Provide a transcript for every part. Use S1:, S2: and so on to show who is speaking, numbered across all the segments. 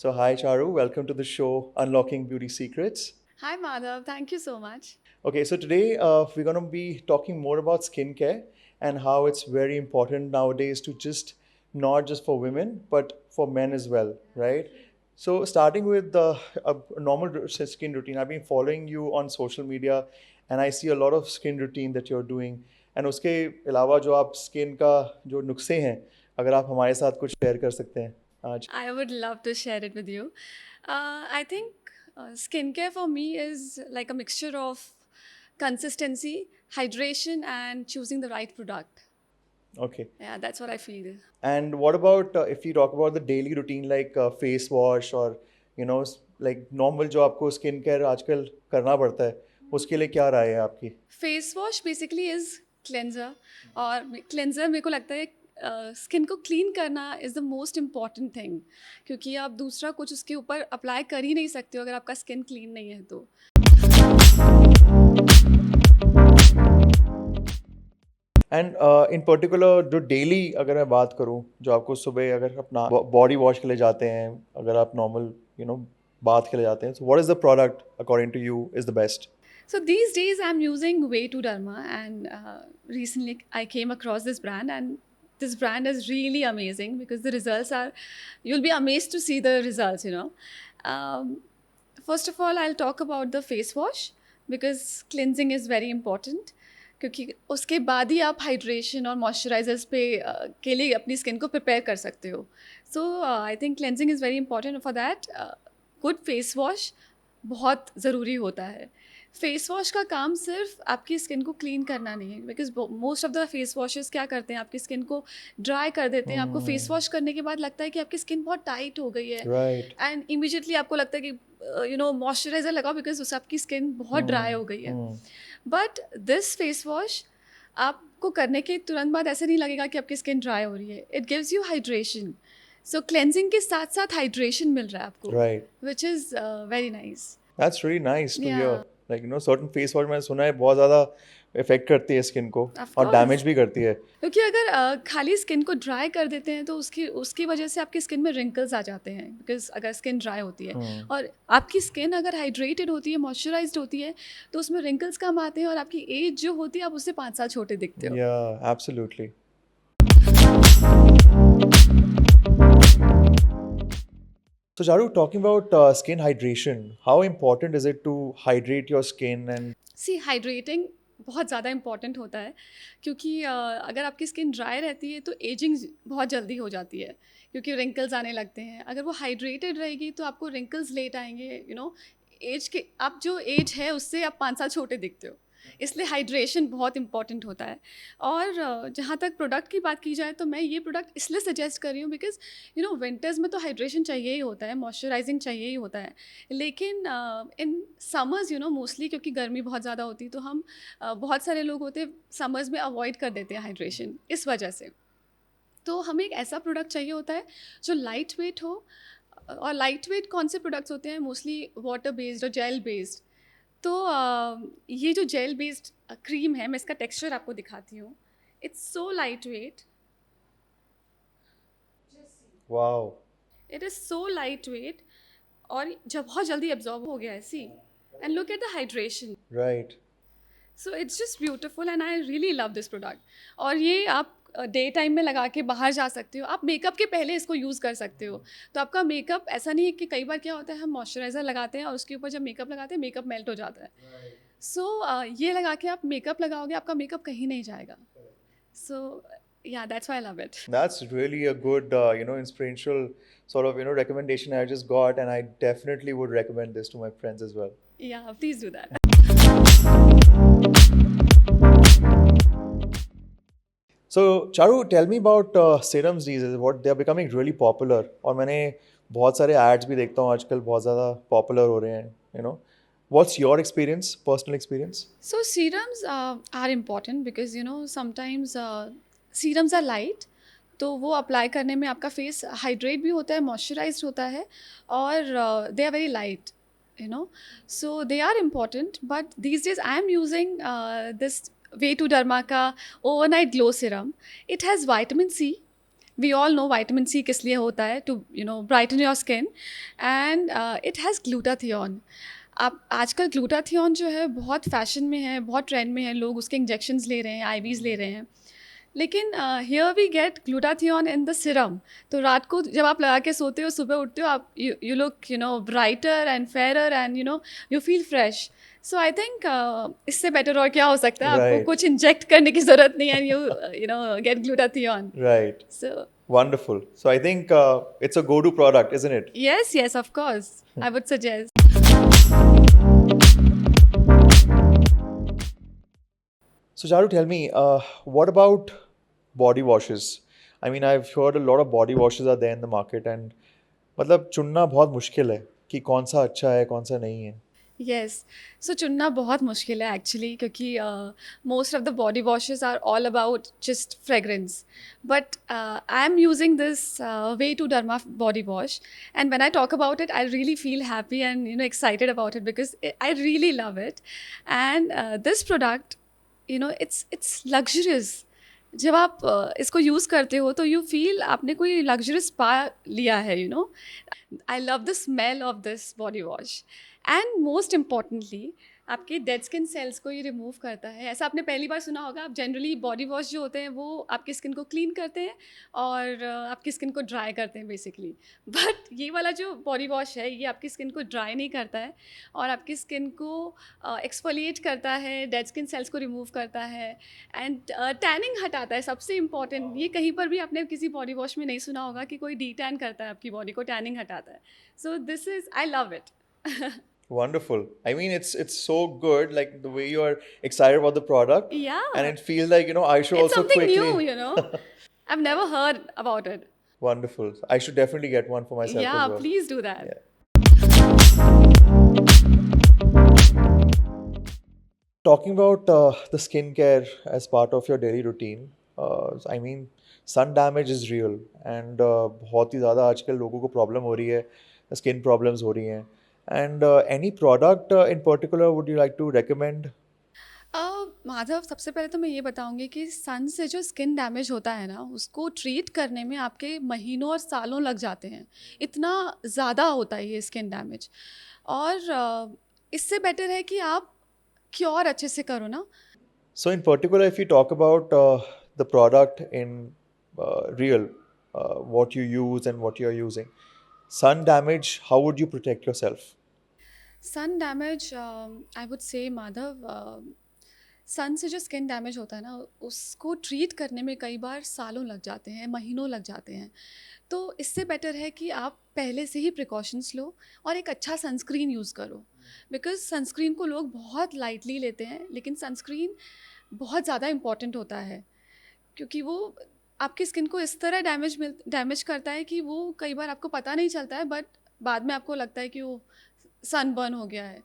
S1: So, hi Charu, welcome to the show Unlocking Beauty Secrets.
S2: Hi, Madhav. Thank you so much.
S1: Okay, so today we're going to be talking more about skincare and how it's very important nowadays to not just for women, but for men as well, right? So, starting with a normal skin routine, I've been following you on social media and I see a lot of skin routine that you're doing. And उसके अलावा जो आप skin का जो नुस्खे हैं, अगर आप हमारे साथ कुछ शेयर कर सकते हैं आज.
S2: I would love to share it with you. I think skincare for me is like a mixture of consistency, hydration, and choosing the right product.
S1: Okay.
S2: Yeah, that's what I feel.
S1: And what about if you talk about the daily routine like face wash or like normal जो आपको skin care आजकल करना पड़ता है उसके लिए क्या राय है आपकी?
S2: Face wash basically is cleanser और क्लेंजर मेरे को लगता है स्किन को क्लीन करना is the most important thing क्योंकि आप दूसरा कुछ उसके ऊपर अप्लाई कर ही नहीं सकते हो अगर आपका स्किन क्लीन नहीं है तो.
S1: एंड इन पर्टिकुलर जो डेली अगर मैं बात करूं जो आपको सुबह अगर अपना बॉडी वॉश के लिए जाते हैं अगर आप नॉर्मल बाथ के लिए जाते हैं so what is the product according to you is the best?
S2: So these days I'm using Way to Derma, and recently I came across this brand, and this brand is really amazing because the results are, you'll be amazed to see the results. Um, First of all, I'll talk about the face wash because cleansing is very important. क्योंकि उसके बाद ही आप hydration और moisturisers के लिए अपनी skin को prepare कर सकते हो. So I think cleansing is very important for that. Good face wash बहुत ज़रूरी होता है. फेस वॉश का काम सिर्फ आपकी स्किन को क्लीन करना नहीं है because most of the face washes क्या करते हैं आपकी स्किन को ड्राई कर देते हैं. आपको फेस वॉश करने के बाद लगता है कि आपकी स्किन बहुत टाइट हो गई है
S1: Right.
S2: एंड इमीजिएटली आपको लगता है कि मॉइस्चराइजर लगाओ बिकॉज उससे आपकी स्किन बहुत ड्राई हो गई है. बट दिस फेस वॉश आपको करने के तुरंत बाद ऐसे नहीं लगेगा कि आपकी स्किन ड्राई हो रही है. It gives you hydration. So cleansing के साथ साथ हाइड्रेशन मिल रहा है आपको,
S1: Right.
S2: Which is very nice.
S1: That's really nice to hear.
S2: Yeah.
S1: Like certain face wash मैंने सुना है बहुत ज़्यादा इफेक्ट करती है स्किन को
S2: Of
S1: और
S2: course.
S1: डैमेज भी करती है.
S2: क्योंकि अगर खाली स्किन को ड्राई कर देते हैं तो उसकी उसकी वजह से आपकी स्किन में रिंकल्स आ जाते हैं बिकॉज अगर स्किन ड्राई होती है और आपकी स्किन अगर हाइड्रेटेड होती है, मॉइस्चराइज्ड होती है, तो उसमें रिंकल्स कम आते हैं और आपकी एज जो होती है आप उससे 5 साल छोटे दिखते हो.
S1: Yeah, absolutely. So, Charu, talking about skin hydration, how important is it to hydrate your skin and
S2: see hydrating बहुत ज़्यादा इंपॉर्टेंट होता है क्योंकि अगर आपकी स्किन ड्राई रहती है तो एजिंग बहुत जल्दी हो जाती है क्योंकि रिंकल्स आने लगते हैं. अगर वो हाइड्रेटेड रहेगी तो आपको रिंकल्स लेट आएंगे. एज के आप जो एज है उससे आप 5 साल छोटे दिखते हो. इसलिए हाइड्रेशन बहुत इंपॉर्टेंट होता है. और जहाँ तक प्रोडक्ट की बात की जाए तो मैं ये प्रोडक्ट इसलिए सजेस्ट कर रही हूँ बिकॉज विंटर्स में तो हाइड्रेशन चाहिए ही होता है, मॉइस्चराइजिंग चाहिए ही होता है. लेकिन इन समर्स मोस्टली क्योंकि गर्मी बहुत ज़्यादा होती है तो हम बहुत सारे लोग होते हैं समर्स में अवॉइड कर देते हैं हाइड्रेशन इस वजह से. तो हमें एक ऐसा प्रोडक्ट चाहिए होता है जो लाइट वेट हो. और लाइट वेट कौन से प्रोडक्ट्स होते हैं? मोस्टली वाटर बेस्ड और जेल बेस्ड. तो ये जो जेल बेस्ड क्रीम है, मैं इसका टेक्सचर आपको दिखाती हूँ. It's so light weight.
S1: wow?
S2: It is so light weight और जब बहुत जल्दी एब्जॉर्ब हो गया है. See and look at the hydration.
S1: Right.
S2: So it's just beautiful and I really love this product. और ये आप डे टाइम में लगा के बाहर जा सकते हो. आप मेकअप के पहले इसको यूज़ कर सकते हो. तो आपका मेकअप ऐसा नहीं है कि कई बार क्या होता है हम मॉइस्चराइज़र लगाते हैं और उसके ऊपर जब मेकअप लगाते हैं मेकअप मेल्ट हो जाता है. सो ये लगा के आप मेकअप लगाओगे, आपका मेकअप कहीं नहीं जाएगा. सो या that's why I love it.
S1: That's really a good, inspirational sort of, recommendation I just got, and I definitely would recommend this to my friends as well.
S2: या please do that.
S1: So, Charu, tell me about serums these days. What they are becoming really popular. और मैंने बहुत सारे ads भी देखता हूँ आजकल बहुत ज़्यादा popular हो रहे हैं. What's your experience, personal experience?
S2: So serums are important because sometimes serums are light. तो वो अप्लाई करने में आपका फेस हाइड्रेट भी होता है, मॉइस्चराइज्ड होता है और they are very light. So they are important, but these days I am using this Way to Derma का overnight glow serum. It has vitamin C, we all know vitamin C किस लिए होता है, to brighten your skin, and it has glutathione. आप आजकल glutathione जो है बहुत फैशन में है, बहुत ट्रेंड में है, लोग उसके इंजेक्शंस ले रहे हैं, आईवीज़ ले रहे हैं। लेकिन here we get glutathione in the serum. तो रात को जब आप लगा के सोते हो, सुबह उठते हो, आप you look brighter and fairer, and you feel fresh. So I think इससे बेटर और क्या हो सकता है? आपको
S1: Right,
S2: कुछ इंजेक्ट करने की ज़रूरत नहीं है, you get glutathione.
S1: right.
S2: So
S1: Wonderful. So I think it's a go-to product, isn't it?
S2: yes, yes, of course, I would suggest.
S1: So Charu, tell me, what about body washes? I mean, I've heard a lot of body washes are there in the market, and मतलब चुनना बहुत मुश्किल है कि कौन सा अच्छा है, कौन सा नहीं है.
S2: यस, सो चुनना बहुत मुश्किल है एक्चुअली, क्योंकि most of the body washes are all about just fragrance, but I am using this way to derma body wash, and when I talk about it I really feel happy and excited about it, because I really love it, and this product it's luxurious. जब आप इसको use करते हो तो you feel आपने कोई luxurious पा लिया है, I love the smell of this body wash, and most importantly आपके डेड स्किन सेल्स को ये रिमूव करता है। ऐसा आपने पहली बार सुना होगा, आप जनरली बॉडी वॉश जो होते हैं वो आपकी स्किन को क्लीन करते हैं और आपकी स्किन को ड्राई करते हैं बेसिकली, बट ये वाला जो बॉडी वॉश है ये आपकी स्किन को ड्राई नहीं करता है और आपकी स्किन को एक्सफोलिएट करता है, डेड स्किन सेल्स को रिमूव करता है, एंड टैनिंग हटाता है। सबसे इम्पॉर्टेंट, ये कहीं पर भी आपने किसी बॉडी वॉश में नहीं सुना होगा कि कोई डी टैन करता है आपकी बॉडी को, टैनिंग हटाता है। So this is, I love it.
S1: Wonderful. I mean, it's so good, like the way you are excited about the product,
S2: Yeah,
S1: and it feels like I should
S2: it's
S1: also
S2: something
S1: quickly.
S2: new. I've never heard about it.
S1: Wonderful. I should definitely get one for myself
S2: Yeah,
S1: as well.
S2: please do that.
S1: Yeah. Talking about the skincare as part of your daily routine, I mean, sun damage is real, and बहुत ही ज़्यादा आजकल लोगों को problem हो रही है, skin problems हो रही हैं. And any product in particular would you like to recommend?
S2: Madhav, सबसे पहले तो मैं ये बताऊंगी कि सन से जो स्किन डैमेज होता है ना, उसको ट्रीट करने में आपके महीनों और सालों लग जाते हैं। इतना ज़्यादा होता है ये स्किन डैमेज, और इससे बेटर है कि आप क्योर अच्छे से करो ना।
S1: So in particular, if you talk about the product in real, what you use and what you're using, sun damage, how would you protect yourself?
S2: Sun damage, I would say Madhav, सन से जो skin damage होता है ना, उसको treat करने में कई बार सालों लग जाते हैं, महीनों लग जाते हैं। तो इससे बेटर है कि आप पहले से ही प्रिकॉशंस लो और एक अच्छा सनस्क्रीन यूज़ करो, बिकॉज सनस्क्रीन को लोग बहुत लाइटली लेते हैं, लेकिन सनस्क्रीन बहुत ज़्यादा इम्पॉर्टेंट होता है, क्योंकि वो आपकी स्किन को इस तरह डैमेज करता है कि वो कई बार आपको पता नहीं चलता है, बट बाद में आपको लगता है कि वो सनबर्न हो गया है,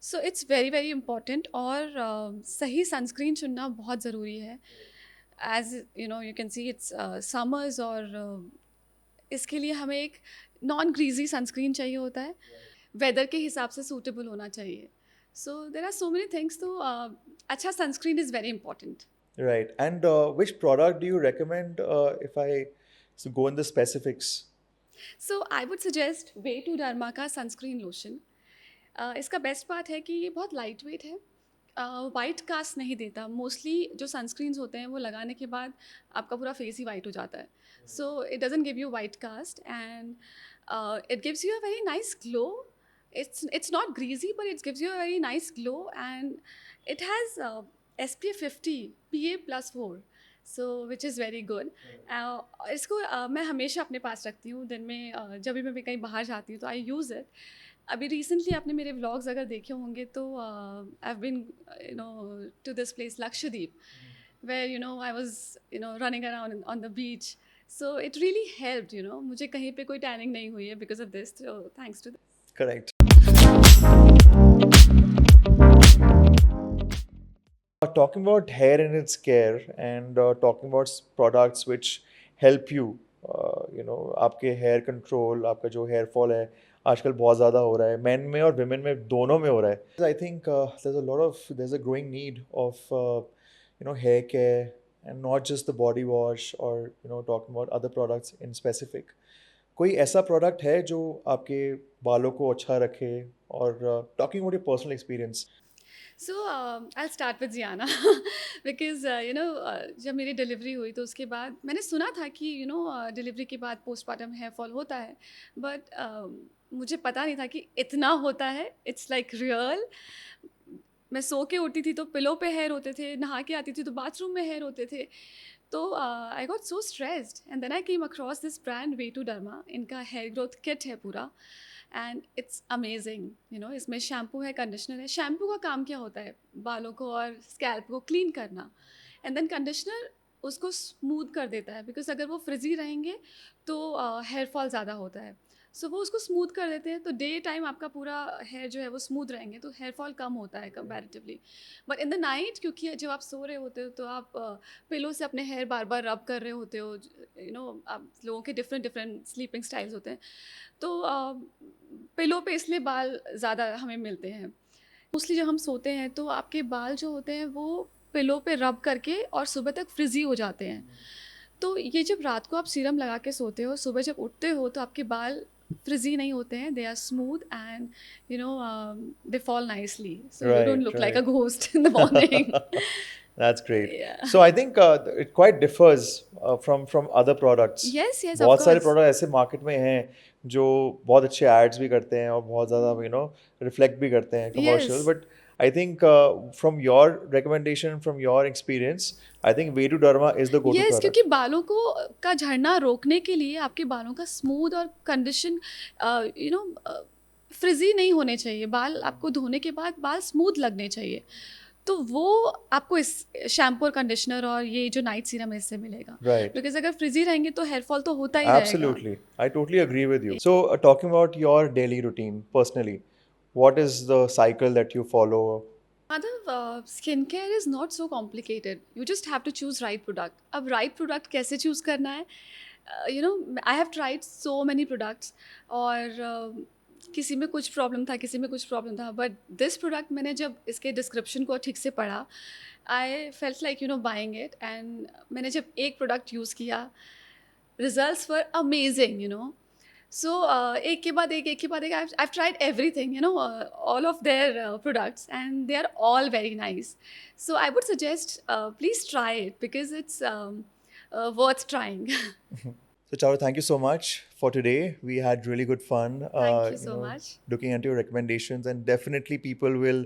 S2: so it's very very important. और सही सनस्क्रीन चुनना बहुत ज़रूरी है, as you can see it's summers, और इसके लिए हमें एक नॉन ग्रीजी सनस्क्रीन चाहिए होता है, वेदर के हिसाब से सूटेबल होना चाहिए। So there are so many things, तो अच्छा sunscreen is very important.
S1: Right. And which product do you recommend if I go in the specifics?
S2: So I would suggest way to derma का sunscreen lotion. इसका best part है कि ये बहुत light weight है, white cast नहीं देता। Mostly जो सनस्क्रीन्स होते हैं वो लगाने के बाद आपका पूरा फेस ही वाइट हो जाता है, so it doesn't give you white cast, and it gives you a very nice glow. it's not greasy, but it gives you a very nice glow, and it has SPF 50 PA+4, so which is very good. इसको मैं हमेशा अपने पास रखती हूँ दिन में, जब भी मैं कहीं बाहर जाती हूँ तो आई यूज़ इट। अभी रिसेंटली आपने मेरे व्लॉग्स अगर देखे होंगे तो I have been to this place Lakshadweep, where I was running around on the beach, so it really helped. मुझे कहीं पे कोई टैनिंग नहीं हुई है because of this, so thanks to this.
S1: Correct. Talking about hair and its care, and talking about products which help you, आपके hair control, आपका जो hair fall है आजकल बहुत ज़्यादा हो रहा है, men में और women में दोनों में हो रहा है. I think there's a growing need of hair care and not just the body wash or talking about other products in specific, कोई ऐसा प्रोडक्ट है जो आपके बालों को अच्छा रखे? और talking about your personal experience.
S2: So I start with Gianna because जब मेरी डिलीवरी हुई तो उसके बाद मैंने सुना था कि डिलीवरी के बाद पोस्टमार्टम हेयर फॉल होता है, बट मुझे पता नहीं था कि इतना होता है. It's like real. मैं सो के उठती थी तो पिलो पे हेयर होते थे, नहा के आती थी तो बाथरूम में हेयर होते थे. तो I got so stressed and then I came across this brand way to derma. इनका हेयर ग्रोथ किट है पूरा एंड इट्स अमेजिंग. इसमें शैम्पू है, कंडीशनर है. शैम्पू का काम क्या होता है? बालों को और स्कैल्प को क्लीन करना. एंड देन कंडीशनर उसको स्मूथ कर देता है, बिकॉज अगर वो फ्रिजी रहेंगे तो हेयर फॉल ज़्यादा होता है. सो वो उसको स्मूथ कर देते हैं, तो डे टाइम आपका पूरा हेयर जो है वो स्मूथ रहेंगे, तो हेयर फॉल कम होता है comparatively. But in the night, क्योंकि जब आप सो रहे होते हो तो आप पिलो से अपने हेयर बार बार रब कर रहे होते हो. आप लोगों के डिफरेंट डिफरेंट स्लीपिंग स्टाइल्स होते हैं, तो पिलो पे इसलिए बाल ज़्यादा हमें मिलते हैं. मोस्टली जब हम सोते हैं तो आपके बाल जो होते हैं वो पिलो पे रब करके और सुबह तक फ्रिजी हो जाते हैं. तो ये जब रात को आप सीरम लगा के सोते हो, सुबह जब उठते हो तो आपके बाल फ्रिजी नहीं होते हैं. They are smooth and they fall nicely, so you don't
S1: Right,
S2: look like a
S1: right.
S2: Ghost in the morning.
S1: That's great.
S2: Yeah.
S1: So I think it quite differs from other products.
S2: Yes, yes, of
S1: बहुत सारे
S2: course.
S1: Product ऐसे market में हैं जो बहुत अच्छे ads भी करते हैं और बहुत ज़्यादा रिफ्लेक्ट भी करते हैं commercial.
S2: Yes.
S1: But I think from your recommendation, from your experience, I think way to derma is the go to
S2: yes, क्योंकि
S1: प्रोडक्ट.
S2: बालों को का झड़ना रोकने के लिए आपके बालों का स्मूथ और कंडीशन फ्रिजी नहीं होने चाहिए. बाल आपको धोने के बाद बाल स्मूथ लगने चाहिए. तो वो आपको इस शैम्पू और कंडीशनर और ये जो नाइट सीरम है इससे मिलेगा.
S1: Right.
S2: बिकॉज अगर फ्रिजी रहेंगे तो हेयर फॉल तो होता ही रहेगा.
S1: Absolutely. I totally agree with you. So, talking about your daily routine personally, what is the cycle that you follow?
S2: Madhav, skincare is not so complicated. You just have to choose right product. अब right product कैसे choose करना है? I have tried so many products और किसी में कुछ problem था, किसी में कुछ प्रॉब्लम था. बट दिस प्रोडक्ट मैंने जब इसके डिस्क्रिप्शन को ठीक से पढ़ा, I felt like buying it. And मैंने जब एक प्रोडक्ट यूज़ किया, रिजल्ट्स वर अमेजिंग. So एक के बाद एक I've tried everything, all of their products, and they are all very nice. So I would suggest please try it because it's worth trying.
S1: So, Charu, thank you so much for today. We had really good fun.
S2: Thank you so much.
S1: Looking at your recommendations, and definitely people will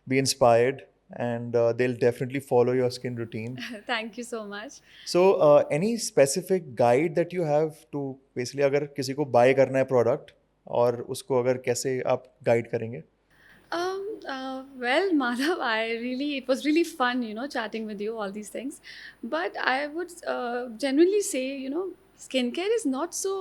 S1: be inspired, and they'll definitely follow your skin routine.
S2: Thank you so much.
S1: So, any specific guide that you have to basically अगर किसी को buy करना है product और उसको अगर कैसे आप guide करेंगे?
S2: Well, Madhav, it was really fun, chatting with you, all these things. But I would genuinely say, skincare is not so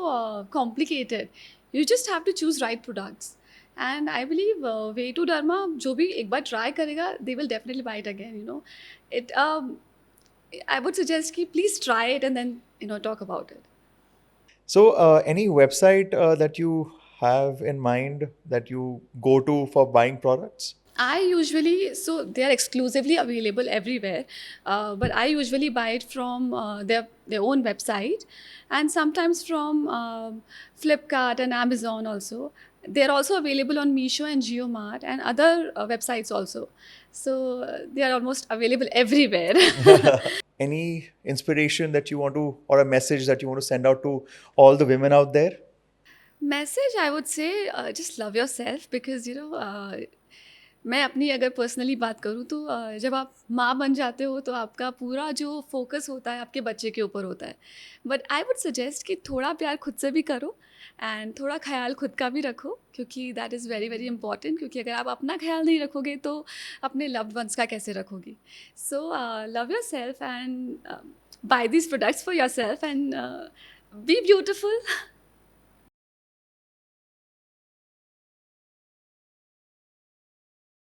S2: complicated. You just have to choose right products. And I believe Way to Dharma, जो भी एक बार try करेगा, they will definitely buy it again, It, I would suggest कि please try it and then, talk about it.
S1: So, any website that you have in mind that you go to for buying products?
S2: So they are exclusively available everywhere, but I usually buy it from their own website, and sometimes from Flipkart and Amazon also. They are also available on Meesho and JioMart and other websites also. So they are almost available everywhere.
S1: Any inspiration that you want to, or a message that you want to send out to all the women out there?
S2: Message, I would say, just love yourself because मैं अपनी अगर personally बात करूँ तो जब आप माँ बन जाते हो तो आपका पूरा जो फोकस होता है आपके बच्चे के ऊपर होता है. बट आई वुड सजेस्ट कि थोड़ा प्यार खुद से भी करो एंड थोड़ा ख्याल खुद का भी रखो, क्योंकि that is very very important. क्योंकि अगर आप अपना ख्याल नहीं रखोगे तो अपने लव्ड वंस का कैसे रखोगी. So love yourself and buy these products for yourself and be beautiful.